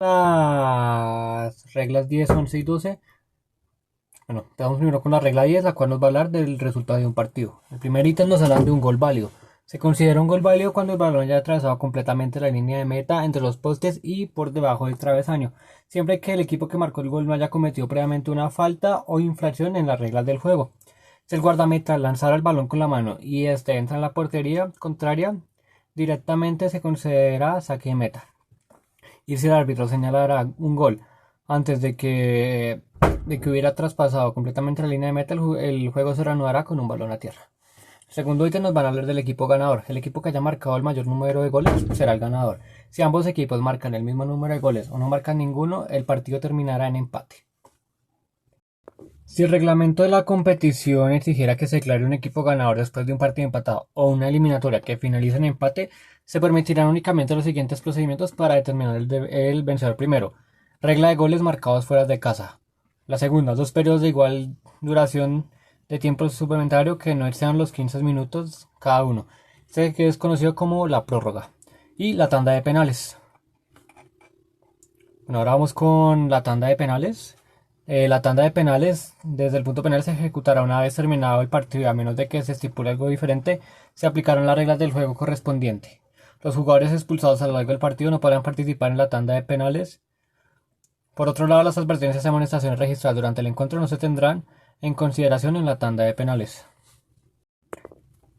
las reglas 10, 11 y 12. Bueno, estamos primero con la regla 10, la cual nos va a hablar del resultado de un partido. El primer ítem nos habla de un gol válido. Se considera un gol válido cuando el balón ya ha atravesado completamente la línea de meta entre los postes y por debajo del travesaño, siempre que el equipo que marcó el gol no haya cometido previamente una falta o infracción en las reglas del juego. Si el guardameta lanzara el balón con la mano y este entra en la portería contraria, directamente se considera saque de meta. Y si el árbitro señalara un gol antes de que hubiera traspasado completamente la línea de meta, el juego se reanudará con un balón a tierra. Segundo ítem nos van a hablar del equipo ganador. El equipo que haya marcado el mayor número de goles será el ganador. Si ambos equipos marcan el mismo número de goles o no marcan ninguno, el partido terminará en empate. Si el reglamento de la competición exigiera que se declare un equipo ganador después de un partido empatado o una eliminatoria que finalice en empate, se permitirán únicamente los siguientes procedimientos para determinar el vencedor primero. Regla de goles marcados fuera de casa. La segunda, dos periodos de igual duración de tiempo suplementario que no excedan los 15 minutos cada uno. Este que es conocido como la prórroga. Y la tanda de penales. Bueno, ahora vamos con la tanda de penales. La tanda de penales desde el punto penal se ejecutará una vez terminado el partido, a menos de que se estipule algo diferente, se aplicarán las reglas del juego correspondiente. Los jugadores expulsados a lo largo del partido no podrán participar en la tanda de penales. Por otro lado, las advertencias y amonestaciones registradas durante el encuentro no se tendrán en consideración en la tanda de penales.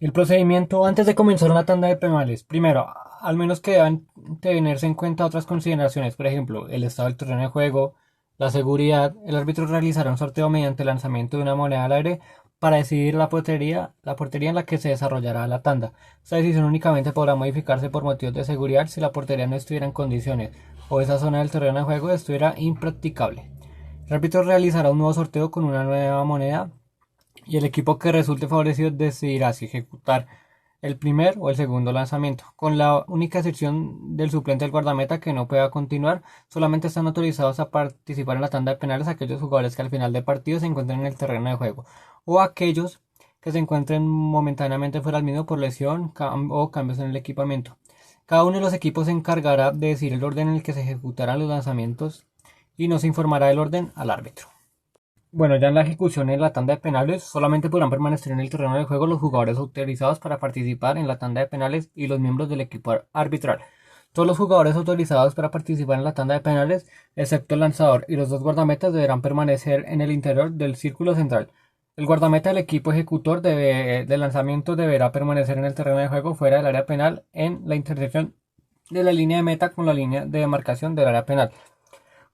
El procedimiento antes de comenzar una tanda de penales. Primero, al menos que deban tenerse en cuenta otras consideraciones, por ejemplo, el estado del terreno de juego, la seguridad. El árbitro realizará un sorteo mediante el lanzamiento de una moneda al aire para decidir la portería en la que se desarrollará la tanda. Esta decisión únicamente podrá modificarse por motivos de seguridad si la portería no estuviera en condiciones o esa zona del terreno de juego estuviera impracticable. El árbitro realizará un nuevo sorteo con una nueva moneda y el equipo que resulte favorecido decidirá si ejecutar el primer o el segundo lanzamiento, con la única excepción del suplente del guardameta que no pueda continuar. Solamente están autorizados a participar en la tanda de penales aquellos jugadores que al final del partido se encuentren en el terreno de juego o aquellos que se encuentren momentáneamente fuera del mismo por lesión o cambios en el equipamiento. Cada uno de los equipos se encargará de decir el orden en el que se ejecutarán los lanzamientos y no se informará del orden al árbitro. Bueno, ya en la ejecución en la tanda de penales solamente podrán permanecer en el terreno de juego los jugadores autorizados para participar en la tanda de penales y los miembros del equipo arbitral. Todos los jugadores autorizados para participar en la tanda de penales, excepto el lanzador y los dos guardametas, deberán permanecer en el interior del círculo central. El guardameta del equipo ejecutor de lanzamiento deberá permanecer en el terreno de juego fuera del área penal en la intersección de la línea de meta con la línea de demarcación del área penal.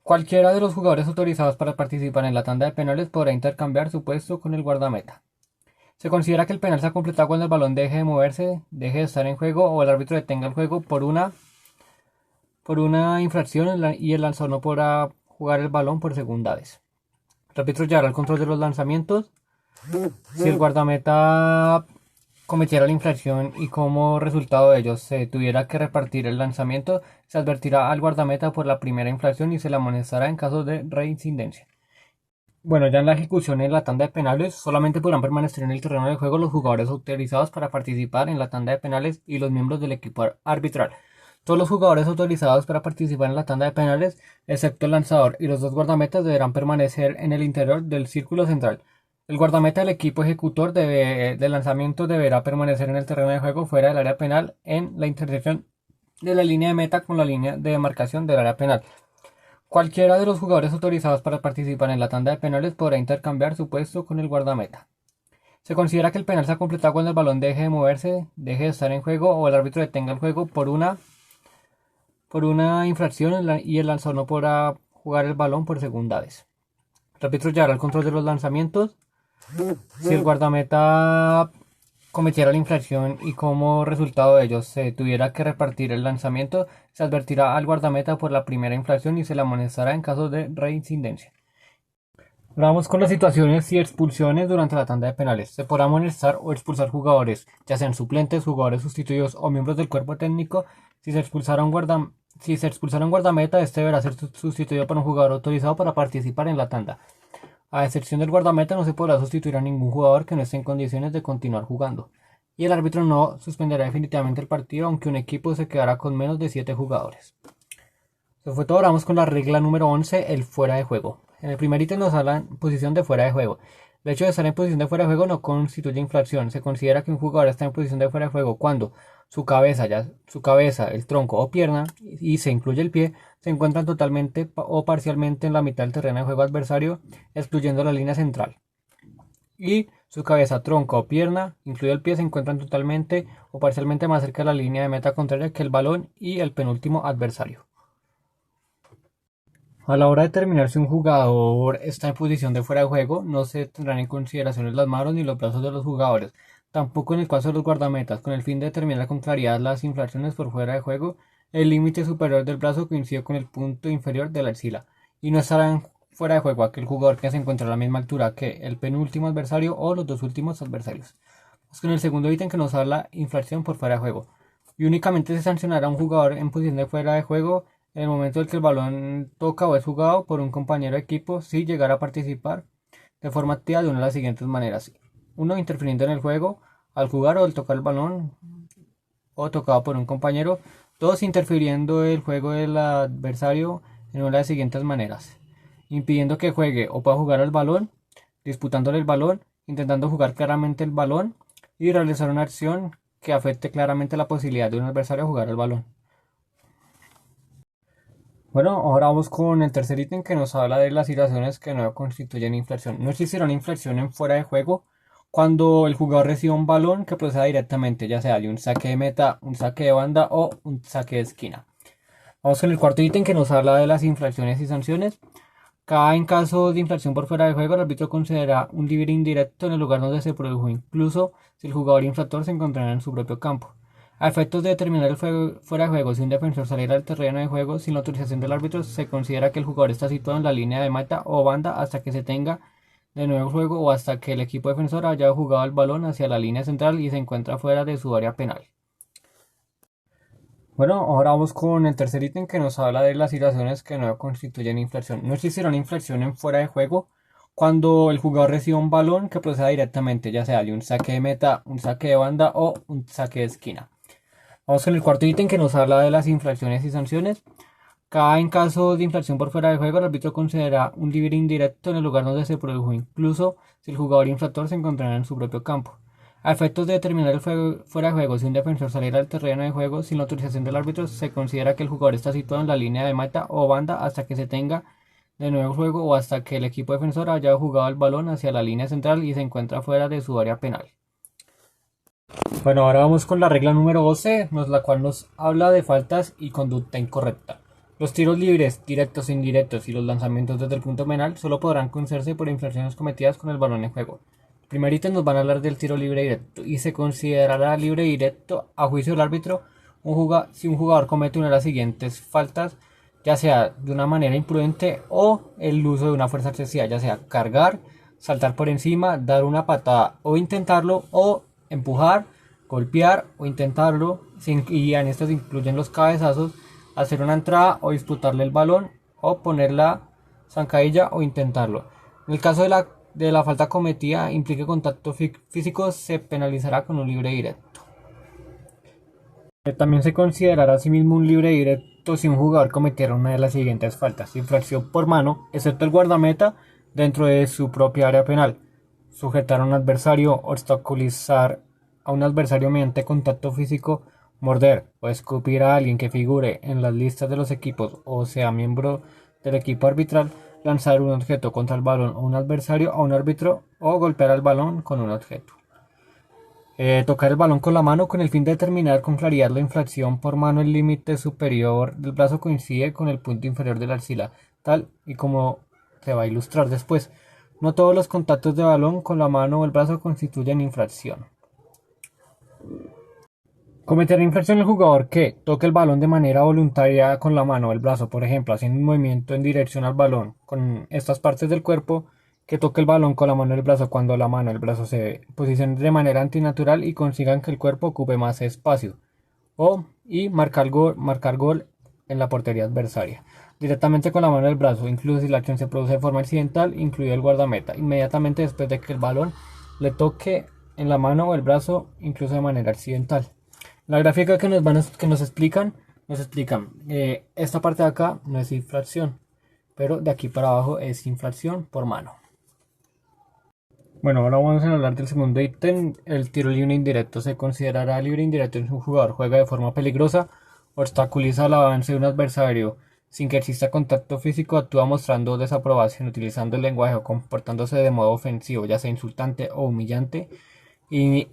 Cualquiera de los jugadores autorizados para participar en la tanda de penales podrá intercambiar su puesto con el guardameta. Se considera que el penal se ha completado cuando el balón deje de moverse, deje de estar en juego o el árbitro detenga el juego por una infracción y el lanzador no podrá jugar el balón por segunda vez. El árbitro llevará el control de los lanzamientos. Si el guardameta cometiera la infracción y como resultado de ello se tuviera que repartir el lanzamiento, se advertirá al guardameta por la primera infracción y se le amonestará en caso de reincidencia. Bueno, ya en la ejecución en la tanda de penales solamente podrán permanecer en el terreno de juego los jugadores autorizados para participar en la tanda de penales y los miembros del equipo arbitral. Todos los jugadores autorizados para participar en la tanda de penales, excepto el lanzador y los dos guardametas, deberán permanecer en el interior del círculo central. El guardameta del equipo ejecutor de lanzamiento deberá permanecer en el terreno de juego fuera del área penal en la intersección de la línea de meta con la línea de demarcación del área penal. Cualquiera de los jugadores autorizados para participar en la tanda de penales podrá intercambiar su puesto con el guardameta. Se considera que el penal se ha completado cuando el balón deje de moverse, deje de estar en juego o el árbitro detenga el juego por una infracción y el lanzador no podrá jugar el balón por segunda vez. El árbitro llevará el control de los lanzamientos. Si el guardameta cometiera la infracción y como resultado de ello se tuviera que repartir el lanzamiento, se advertirá al guardameta por la primera infracción y se le amonestará en caso de reincidencia. Vamos con las situaciones y expulsiones durante la tanda de penales. Se podrá amonestar o expulsar jugadores, ya sean suplentes, jugadores sustituidos o miembros del cuerpo técnico. Si se expulsara un guardameta, este deberá ser sustituido por un jugador autorizado para participar en la tanda. A excepción del guardameta, no se podrá sustituir a ningún jugador que no esté en condiciones de continuar jugando. Y el árbitro no suspenderá definitivamente el partido, aunque un equipo se quedará con menos de 7 jugadores. Eso fue todo. Ahora vamos con la regla número 11, el fuera de juego. En el primer ítem nos habla posición de fuera de juego. El hecho de estar en posición de fuera de juego no constituye infracción. Se considera que un jugador está en posición de fuera de juego cuando su cabeza, el tronco o pierna, y se incluye el pie, se encuentran totalmente o parcialmente en la mitad del terreno de juego adversario, excluyendo la línea central. Y su cabeza, tronco o pierna, incluido el pie, se encuentran totalmente o parcialmente más cerca de la línea de meta contraria que el balón y el penúltimo adversario. A la hora de determinar si un jugador está en posición de fuera de juego, no se tendrán en consideración las manos ni los brazos de los jugadores, tampoco en el caso de los guardametas, con el fin de determinar con claridad las infracciones por fuera de juego. El límite superior del brazo coincide con el punto inferior de la axila, y no estarán fuera de juego aquel jugador que se encuentra a la misma altura que el penúltimo adversario o los dos últimos adversarios. Vamos con el segundo ítem que nos habla infracción por fuera de juego. Y únicamente se sancionará a un jugador en posición de fuera de juego en el momento en que el balón toca o es jugado por un compañero de equipo si llegara a participar de forma activa de una de las siguientes maneras. 1. Interfiriendo en el juego al jugar o al tocar el balón o tocado por un compañero. 2. Interfiriendo el juego del adversario en una de las siguientes maneras. Impidiendo que juegue o pueda jugar al balón, disputándole el balón, intentando jugar claramente el balón y realizar una acción que afecte claramente la posibilidad de un adversario a jugar al balón. Bueno, ahora vamos con el tercer ítem que nos habla de las situaciones que no constituyen infracción. No existirá una infracción en fuera de juego cuando el jugador reciba un balón que proceda directamente, ya sea de un saque de meta, un saque de banda o un saque de esquina. Vamos con el cuarto ítem que nos habla de las infracciones y sanciones. En caso de infracción por fuera de juego, el árbitro considera un libre indirecto en el lugar donde se produjo, incluso si el jugador infractor se encontrara en su propio campo. A efectos de determinar el fuera de juego, si un defensor saliera del terreno de juego sin la autorización del árbitro, se considera que el jugador está situado en la línea de meta o banda hasta que se tenga de nuevo el juego o hasta que el equipo defensor haya jugado el balón hacia la línea central y se encuentra fuera de su área penal. Bueno, ahora vamos con el tercer ítem que nos habla de las situaciones que no constituyen infracción. No existirá una infracción en fuera de juego cuando el jugador reciba un balón que proceda directamente, ya sea de un saque de meta, un saque de banda o un saque de esquina. Vamos con el cuarto ítem que nos habla de las infracciones y sanciones. En caso de infracción por fuera de juego, el árbitro considera un libre indirecto en el lugar donde se produjo, incluso si el jugador infractor se encontrara en su propio campo. A efectos de determinar el fuera de juego, si un defensor saliera del terreno de juego sin la autorización del árbitro, se considera que el jugador está situado en la línea de meta o banda hasta que se tenga de nuevo el juego o hasta que el equipo defensor haya jugado el balón hacia la línea central y se encuentra fuera de su área penal. Bueno, ahora vamos con la regla número 12, la cual nos habla de faltas y conducta incorrecta. Los tiros libres, directos e indirectos y los lanzamientos desde el punto penal solo podrán concederse por infracciones cometidas con el balón en juego. Primer ítem nos van a hablar del tiro libre directo y se considerará libre directo a juicio del árbitro si un jugador comete una de las siguientes faltas, ya sea de una manera imprudente o el uso de una fuerza excesiva, ya sea cargar, saltar por encima, dar una patada o intentarlo, o empujar, golpear o intentarlo, y en esto se incluyen los cabezazos, hacer una entrada o disputarle el balón o poner la zancadilla o intentarlo. En el caso de la falta cometida implique contacto físico, se penalizará con un libre directo. También se considerará asimismo un libre directo si un jugador cometiera una de las siguientes faltas: infracción por mano, excepto el guardameta, dentro de su propia área penal; sujetar a un adversario, obstaculizar a un adversario mediante contacto físico, morder o escupir a alguien que figure en las listas de los equipos o sea miembro del equipo arbitral; lanzar un objeto contra el balón o un adversario a un árbitro o golpear al balón con un objeto. Tocar el balón con la mano con el fin de determinar con claridad la infracción por mano. El límite superior del brazo coincide con el punto inferior de la axila, tal y como se va a ilustrar después. No todos los contactos de balón con la mano o el brazo constituyen infracción. Cometerá infracción el jugador que toque el balón de manera voluntaria con la mano o el brazo, por ejemplo, haciendo un movimiento en dirección al balón con estas partes del cuerpo; que toque el balón con la mano o el brazo cuando la mano o el brazo se posicionen de manera antinatural y consigan que el cuerpo ocupe más espacio; y marcar gol en la portería adversaria directamente con la mano o el brazo, incluso si la acción se produce de forma accidental, incluido el guardameta, inmediatamente después de que el balón le toque en la mano o el brazo, incluso de manera accidental. La gráfica que nos explican Nos explican, esta parte de acá no es infracción, pero de aquí para abajo es infracción por mano. Bueno, ahora vamos a hablar del segundo ítem, el tiro libre indirecto. Se considerará libre indirecto si un jugador juega de forma peligrosa, obstaculiza el avance de un adversario sin que exista contacto físico, actúa mostrando desaprobación, utilizando el lenguaje o comportándose de modo ofensivo, ya sea insultante o humillante, y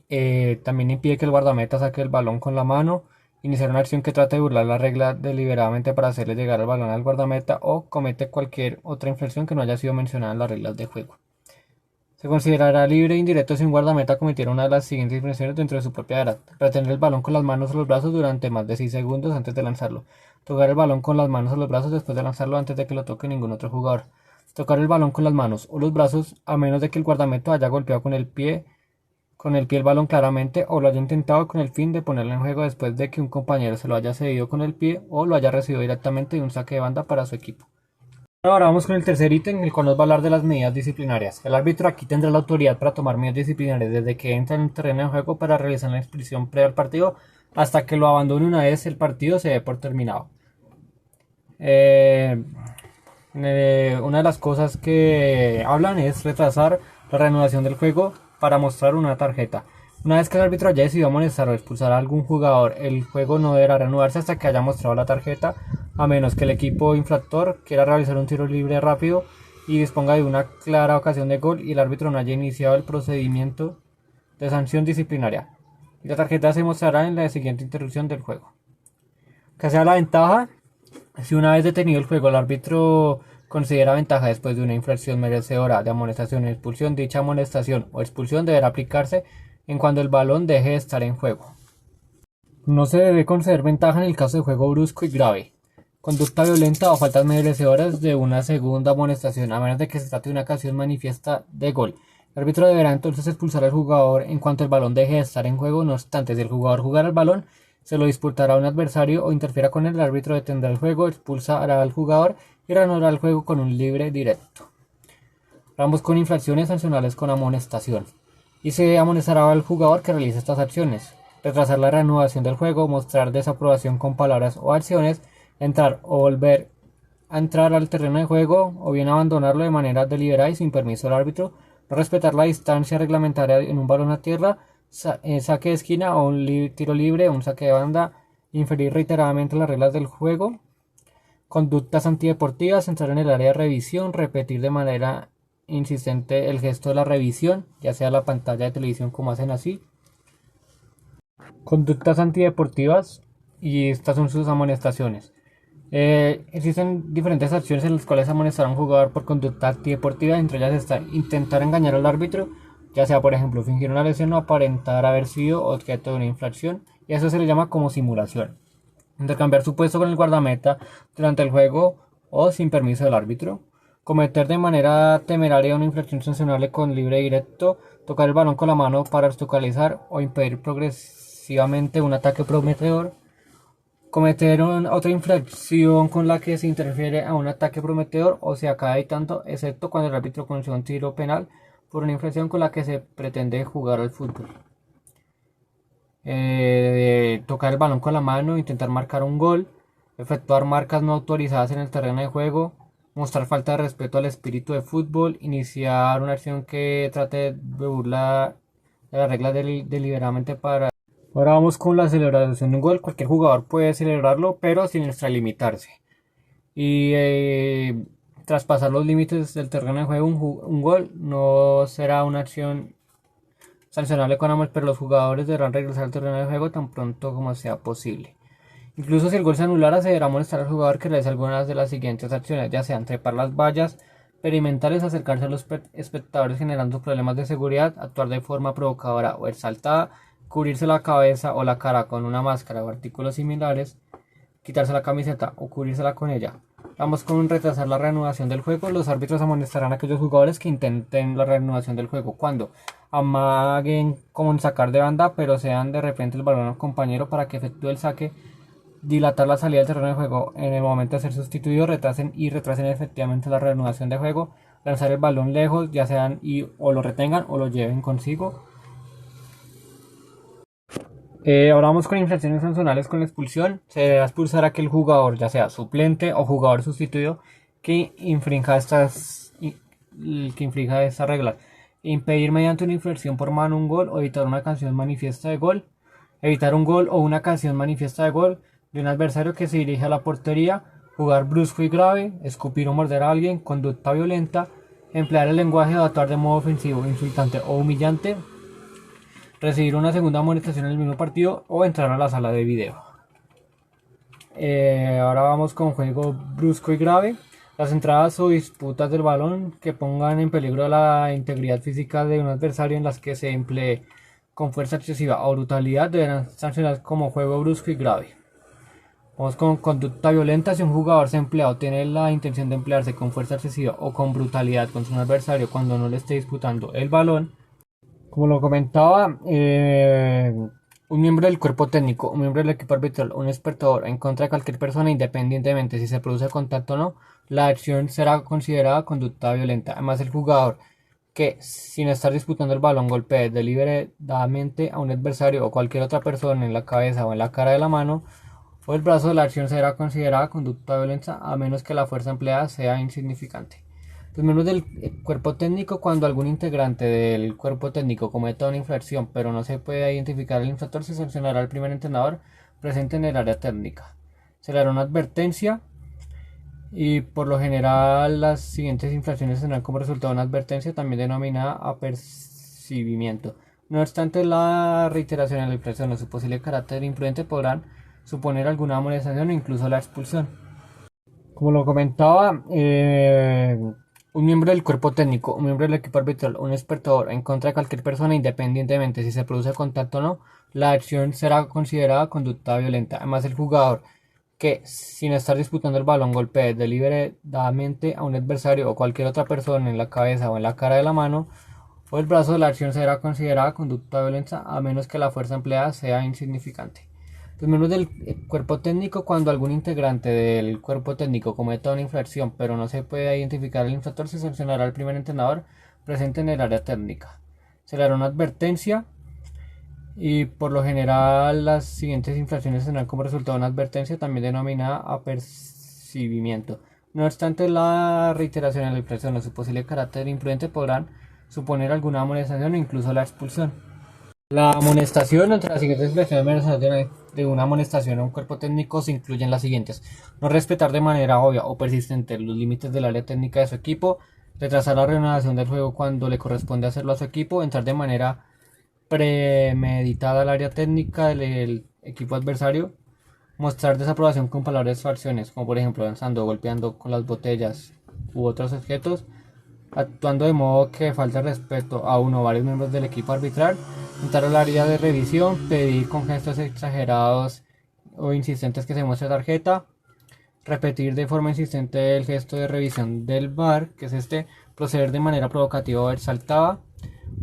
también impide que el guardameta saque el balón con la mano, iniciar una acción que trate de burlar la regla deliberadamente para hacerle llegar el balón al guardameta o comete cualquier otra infracción que no haya sido mencionada en las reglas de juego. Se considerará libre e indirecto si un guardameta cometiera una de las siguientes infracciones dentro de su propia área: retener el balón con las manos o los brazos durante más de 6 segundos antes de lanzarlo, tocar el balón con las manos o los brazos después de lanzarlo antes de que lo toque ningún otro jugador, tocar el balón con las manos o los brazos a menos de que el guardameta haya golpeado con el pie el balón claramente o lo haya intentado con el fin de ponerlo en juego después de que un compañero se lo haya cedido con el pie o lo haya recibido directamente de un saque de banda para su equipo. Ahora vamos con el tercer ítem, el cual nos va a hablar de las medidas disciplinarias. El árbitro aquí tendrá la autoridad para tomar medidas disciplinarias desde que entra en el terreno de juego para realizar la expulsión previa al partido hasta que lo abandone una vez el partido se dé por terminado. Una de las cosas que hablan es retrasar la reanudación del juego para mostrar una tarjeta. Una vez que el árbitro haya decidido amonestar o expulsar a algún jugador, el juego no deberá reanudarse hasta que haya mostrado la tarjeta, a menos que el equipo infractor quiera realizar un tiro libre rápido y disponga de una clara ocasión de gol y el árbitro no haya iniciado el procedimiento de sanción disciplinaria. Y la tarjeta se mostrará en la siguiente interrupción del juego. Que sea la ventaja: si una vez detenido el juego el árbitro considera ventaja después de una infracción merecedora de amonestación o expulsión, dicha amonestación o expulsión deberá aplicarse en cuando el balón deje de estar en juego. No se debe conceder ventaja en el caso de juego brusco y grave, conducta violenta o faltas merecedoras de una segunda amonestación, a menos de que se trate de una ocasión manifiesta de gol. El árbitro deberá entonces expulsar al jugador en cuanto el balón deje de estar en juego. No obstante, si el jugador jugara el balón, se lo disputará a un adversario o interfiera con él, el árbitro detendrá el juego, expulsará al jugador y reanudará el juego con un libre directo. Vamos con infracciones sancionables con amonestación. Y se amonestará al jugador que realice estas acciones: retrasar la reanudación del juego, mostrar desaprobación con palabras o acciones, entrar o volver a entrar al terreno de juego, o bien abandonarlo de manera deliberada y sin permiso del árbitro, no respetar la distancia reglamentaria en un balón a tierra, saque de esquina o un tiro libre, un saque de banda, inferir reiteradamente las reglas del juego, conductas antideportivas, entrar en el área de revisión, repetir de manera insistente el gesto de la revisión, ya sea la pantalla de televisión como hacen así. Conductas antideportivas, y estas son sus amonestaciones. Existen diferentes acciones en las cuales amonestar a un jugador por conducta antideportiva. Entre ellas está intentar engañar al árbitro, ya sea por ejemplo fingir una lesión o aparentar haber sido objeto de una infracción, y eso se le llama como simulación. Intercambiar su puesto con el guardameta durante el juego o sin permiso del árbitro. Cometer de manera temeraria una infracción sancionable con libre directo. Tocar el balón con la mano para obstaculizar o impedir progresivamente un ataque prometedor. Cometer otra infracción con la que se interfiere a un ataque prometedor o se acaba evitando, excepto cuando el árbitro concede un tiro penal por una infracción con la que se pretende jugar al fútbol. Tocar el balón con la mano, intentar marcar un gol, efectuar marcas no autorizadas en el terreno de juego, mostrar falta de respeto al espíritu de fútbol, iniciar una acción que trate de burlar las reglas deliberadamente para... Ahora vamos con la celebración de un gol. Cualquier jugador puede celebrarlo, pero sin extralimitarse. Y traspasar los límites del terreno de juego, un gol no será una acción sancionable con ambos, pero los jugadores deberán regresar al terreno de juego tan pronto como sea posible. Incluso si el gol se anulara, se deberá molestar al jugador que realice algunas de las siguientes acciones, ya sean trepar las vallas perimetrales, acercarse a los espectadores generando problemas de seguridad, actuar de forma provocadora o exaltada, cubrirse la cabeza o la cara con una máscara o artículos similares, quitarse la camiseta o cubrírsela con ella. Vamos con retrasar la reanudación del juego. Los árbitros amonestarán a aquellos jugadores que intenten la reanudación del juego cuando amaguen como sacar de banda, pero sean de repente el balón al compañero para que efectúe el saque, dilatar la salida del terreno de juego en el momento de ser sustituido, retrasen efectivamente la reanudación de juego, lanzar el balón lejos, ya sean o lo retengan o lo lleven consigo. Ahora vamos con infracciones sancionales con la expulsión. Se deberá expulsar a aquel jugador, ya sea suplente o jugador sustituido, que infrinja estas reglas. Impedir mediante una infracción por mano un gol o evitar una acción manifiesta de gol. Evitar un gol o una acción manifiesta de gol de un adversario que se dirige a la portería. Jugar brusco y grave. Escupir o morder a alguien. Conducta violenta. Emplear el lenguaje o actuar de modo ofensivo, insultante o humillante. Recibir una segunda amonestación en el mismo partido o entrar a la sala de video. Ahora vamos con juego brusco y grave. Las entradas o disputas del balón que pongan en peligro la integridad física de un adversario en las que se emplee con fuerza excesiva o brutalidad deberán sancionar como juego brusco y grave. Vamos con conducta violenta. Si un jugador se emplea o tiene la intención de emplearse con fuerza excesiva o con brutalidad contra un adversario cuando no le esté disputando el balón. Como lo comentaba, un miembro del cuerpo técnico, un miembro del equipo arbitral, un espectador en contra de cualquier persona, independientemente si se produce contacto o no, la acción será considerada conducta violenta. Además, el jugador que, sin estar disputando el balón, golpee deliberadamente a un adversario o cualquier otra persona en la cabeza o en la cara de la mano o el brazo, la acción será considerada conducta violenta a menos que la fuerza empleada sea insignificante. Los miembros del cuerpo técnico: cuando algún integrante del cuerpo técnico cometa una infracción pero no se puede identificar al infractor, se sancionará al primer entrenador presente en el área técnica. Se le hará una advertencia y por lo general las siguientes infracciones tendrán como resultado una advertencia, también denominada apercibimiento. No obstante, la reiteración de la infracción o su posible carácter imprudente podrán suponer alguna amonestación o incluso la expulsión. Como lo comentaba, un miembro del cuerpo técnico, un miembro del equipo arbitral, un espectador en contra de cualquier persona, independientemente si se produce contacto o no, la acción será considerada conducta violenta. Además, el jugador que, sin estar disputando el balón, golpee deliberadamente a un adversario o cualquier otra persona en la cabeza o en la cara de la mano o el brazo, la acción será considerada conducta violenta a menos que la fuerza empleada sea insignificante. Los miembros del cuerpo técnico: cuando algún integrante del cuerpo técnico cometa una infracción pero no se puede identificar al infractor, se sancionará al primer entrenador presente en el área técnica. Se le hará una advertencia y por lo general las siguientes infracciones tendrán como resultado una advertencia, también denominada apercibimiento. No obstante, la reiteración de la infracción o su posible carácter imprudente podrán suponer alguna amonestación o incluso la expulsión. La amonestación: entre las siguientes infracciones de una amonestación a un cuerpo técnico se incluyen las siguientes: no respetar de manera obvia o persistente los límites del área técnica de su equipo, retrasar la reanudación del juego cuando le corresponde hacerlo a su equipo, entrar de manera premeditada al área técnica del equipo adversario, mostrar desaprobación con palabras o acciones, como por ejemplo lanzando o golpeando con las botellas u otros objetos, actuando de modo que falte respeto a uno o varios miembros del equipo arbitral, entrar al área de revisión, pedir con gestos exagerados o insistentes que se muestre tarjeta, repetir de forma insistente el gesto de revisión del VAR, que es proceder de manera provocativa o exaltada,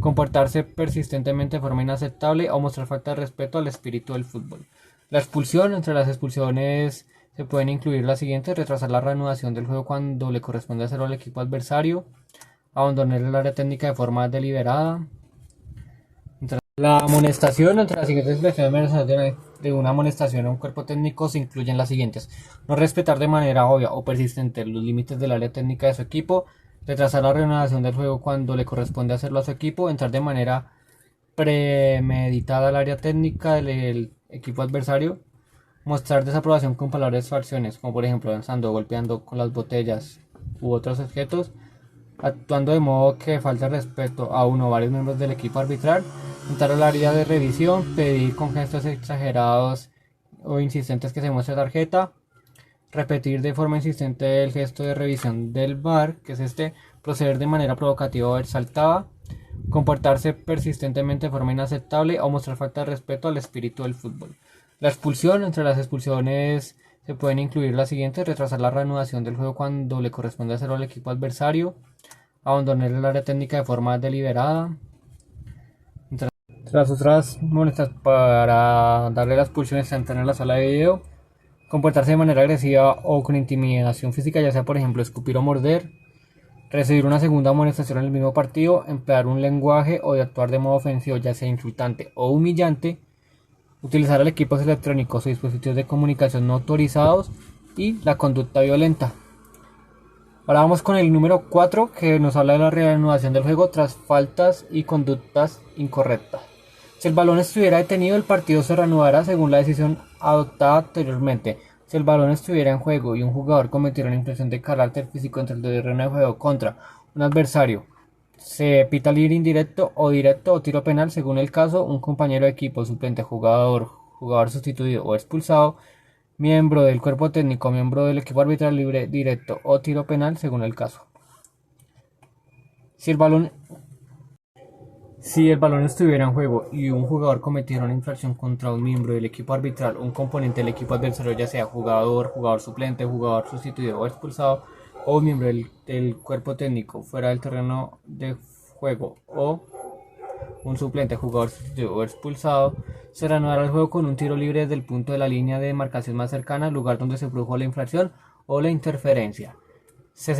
comportarse persistentemente de forma inaceptable o mostrar falta de respeto al espíritu del fútbol. La expulsión: entre las expulsiones se pueden incluir las siguientes: retrasar la reanudación del juego cuando le corresponde hacerlo al equipo adversario, abandonar el área técnica de forma deliberada. La amonestación: entre las siguientes infracciones de una amonestación a un cuerpo técnico se incluyen las siguientes: no respetar de manera obvia o persistente los límites del área técnica de su equipo, retrasar la reanudación del juego cuando le corresponde hacerlo a su equipo, entrar de manera premeditada al área técnica del equipo adversario, mostrar desaprobación con palabras o acciones, como por ejemplo lanzando o golpeando con las botellas u otros objetos, actuando de modo que falte respeto a uno o varios miembros del equipo arbitral, entrar al área de revisión, pedir con gestos exagerados o insistentes que se muestre tarjeta, repetir de forma insistente el gesto de revisión del VAR, que es proceder de manera provocativa o exaltada, comportarse persistentemente de forma inaceptable o mostrar falta de respeto al espíritu del fútbol. La expulsión: entre las expulsiones se pueden incluir las siguientes: retrasar la reanudación del juego cuando le corresponde hacerlo al equipo adversario, abandonar el área técnica de forma deliberada. Entre las otras molestias para darle la expulsión está entrar en la sala de video, comportarse de manera agresiva o con intimidación física, ya sea por ejemplo escupir o morder, recibir una segunda amonestación en el mismo partido, emplear un lenguaje o de actuar de modo ofensivo, ya sea insultante o humillante, utilizar el equipos electrónicos o dispositivos de comunicación no autorizados y la conducta violenta. Ahora vamos con el número 4, que nos habla de la reanudación del juego tras faltas y conductas incorrectas. Si el balón estuviera detenido, el partido se reanudará según la decisión adoptada anteriormente. Si el balón estuviera en juego y un jugador cometiera una infracción de carácter físico entre el terreno de juego contra un adversario, se pita libre indirecto o directo o tiro penal según el caso. Un compañero de equipo, suplente, jugador sustituido o expulsado, miembro del cuerpo técnico, miembro del equipo arbitral, libre directo o tiro penal según el caso. Si el balón estuviera en juego y un jugador cometiera una infracción contra un miembro del equipo arbitral, un componente del equipo adversario, ya sea jugador suplente, jugador sustituido o expulsado, o un miembro del cuerpo técnico fuera del terreno de juego, o un suplente, jugador sustituido o expulsado, se reanudará el juego con un tiro libre desde el punto de la línea de demarcación más cercana al lugar donde se produjo la infracción o la interferencia. Se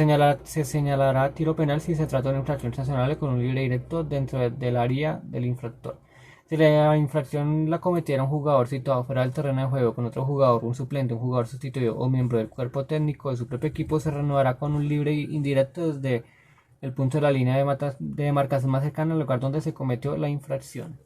señalará tiro penal si se trata de una infracción sancionable con un libre directo dentro del área del infractor. Si la infracción la cometiera un jugador situado fuera del terreno de juego con otro jugador, un suplente, un jugador sustituido o miembro del cuerpo técnico de su propio equipo, se reanudará con un libre indirecto desde el punto de la línea de demarcación más cercana al lugar donde se cometió la infracción.